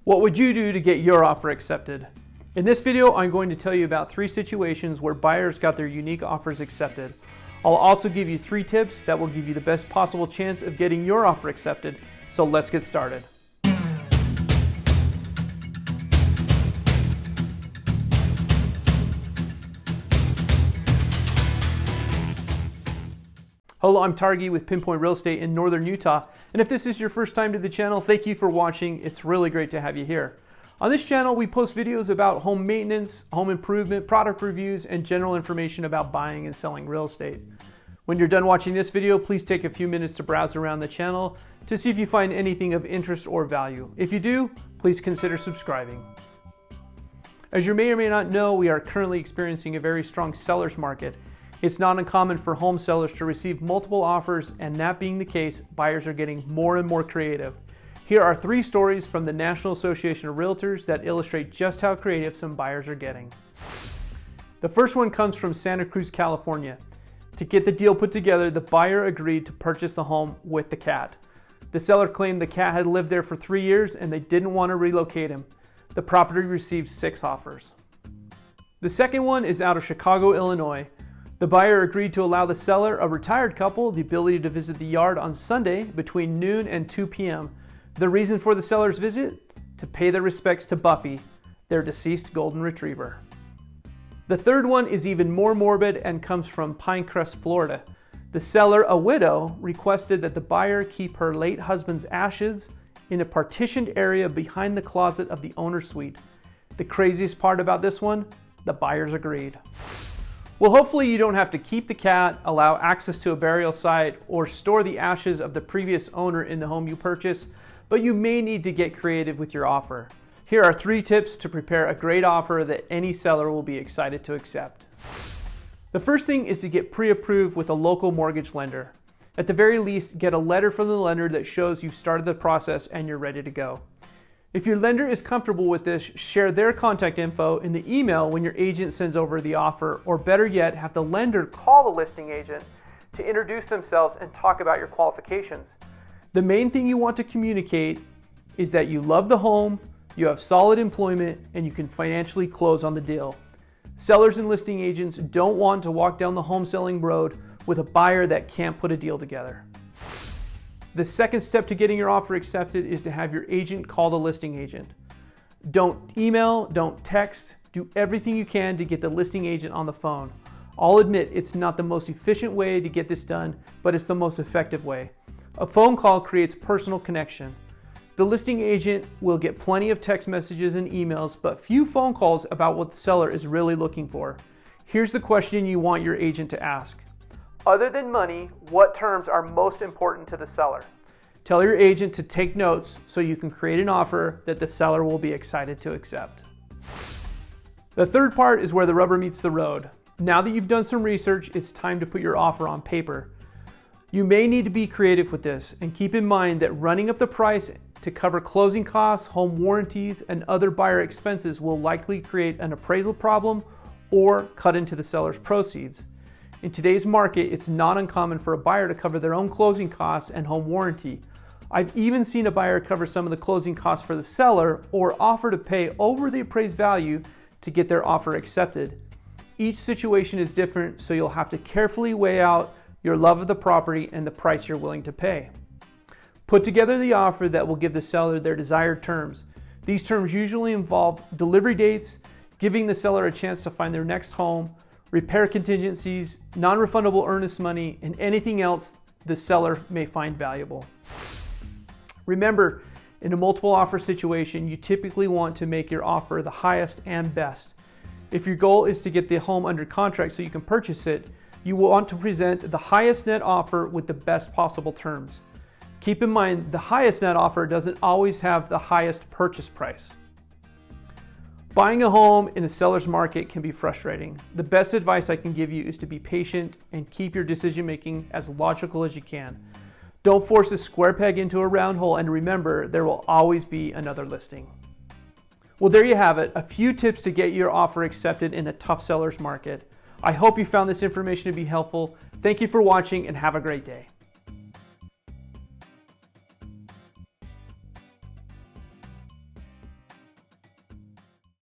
What would you do to get your offer accepted? In this video, I'm going to tell you about 3 situations where buyers got their unique offers accepted. I'll also give you 3 tips that will give you the best possible chance of getting your offer accepted. So let's get started. Hello, I'm Targhee with Pinpoint Real Estate in Northern Utah. And if this is your first time to the channel, thank you for watching. It's really great to have you here. On this channel, we post videos about home maintenance, home improvement, product reviews, and general information about buying and selling real estate. When you're done watching this video, please take a few minutes to browse around the channel to see if you find anything of interest or value. If you do, please consider subscribing. As you may or may not know, we are currently experiencing a very strong seller's market. It's not uncommon for home sellers to receive multiple offers, and that being the case, buyers are getting more and more creative. Here are 3 stories from the National Association of Realtors that illustrate just how creative some buyers are getting. The first one comes from Santa Cruz, California. To get the deal put together, the buyer agreed to purchase the home with the cat. The seller claimed the cat had lived there for 3 years and they didn't want to relocate him. The property received 6 offers. The second one is out of Chicago, Illinois. The buyer agreed to allow the seller, a retired couple, the ability to visit the yard on Sunday between noon and 2 p.m. The reason for the seller's visit? To pay their respects to Buffy, their deceased golden retriever. The third one is even more morbid and comes from Pinecrest, Florida. The seller, a widow, requested that the buyer keep her late husband's ashes in a partitioned area behind the closet of the owner's suite. The craziest part about this one? The buyers agreed. Well, hopefully you don't have to keep the cat, allow access to a burial site, or store the ashes of the previous owner in the home you purchase, but you may need to get creative with your offer. Here are 3 tips to prepare a great offer that any seller will be excited to accept. The first thing is to get pre-approved with a local mortgage lender. At the very least, get a letter from the lender that shows you've started the process and you're ready to go. If your lender is comfortable with this, share their contact info in the email when your agent sends over the offer, or better yet, have the lender call the listing agent to introduce themselves and talk about your qualifications. The main thing you want to communicate is that you love the home, you have solid employment, and you can financially close on the deal. Sellers and listing agents don't want to walk down the home selling road with a buyer that can't put a deal together. The second step to getting your offer accepted is to have your agent call the listing agent. Don't email, don't text, do everything you can to get the listing agent on the phone. I'll admit it's not the most efficient way to get this done, but it's the most effective way. A phone call creates personal connection. The listing agent will get plenty of text messages and emails, but few phone calls about what the seller is really looking for. Here's the question you want your agent to ask. Other than money, what terms are most important to the seller? Tell your agent to take notes so you can create an offer that the seller will be excited to accept. The third part is where the rubber meets the road. Now that you've done some research, it's time to put your offer on paper. You may need to be creative with this, and keep in mind that running up the price to cover closing costs, home warranties, and other buyer expenses will likely create an appraisal problem or cut into the seller's proceeds. In today's market, it's not uncommon for a buyer to cover their own closing costs and home warranty. I've even seen a buyer cover some of the closing costs for the seller or offer to pay over the appraised value to get their offer accepted. Each situation is different, so you'll have to carefully weigh out your love of the property and the price you're willing to pay. Put together the offer that will give the seller their desired terms. These terms usually involve delivery dates, giving the seller a chance to find their next home, repair contingencies, non-refundable earnest money, and anything else the seller may find valuable. Remember, in a multiple offer situation, you typically want to make your offer the highest and best. If your goal is to get the home under contract so you can purchase it, you will want to present the highest net offer with the best possible terms. Keep in mind, the highest net offer doesn't always have the highest purchase price. Buying a home in a seller's market can be frustrating. The best advice I can give you is to be patient and keep your decision making as logical as you can. Don't force a square peg into a round hole, and remember, there will always be another listing. Well, there you have it, a few tips to get your offer accepted in a tough seller's market. I hope you found this information to be helpful. Thank you for watching and have a great day.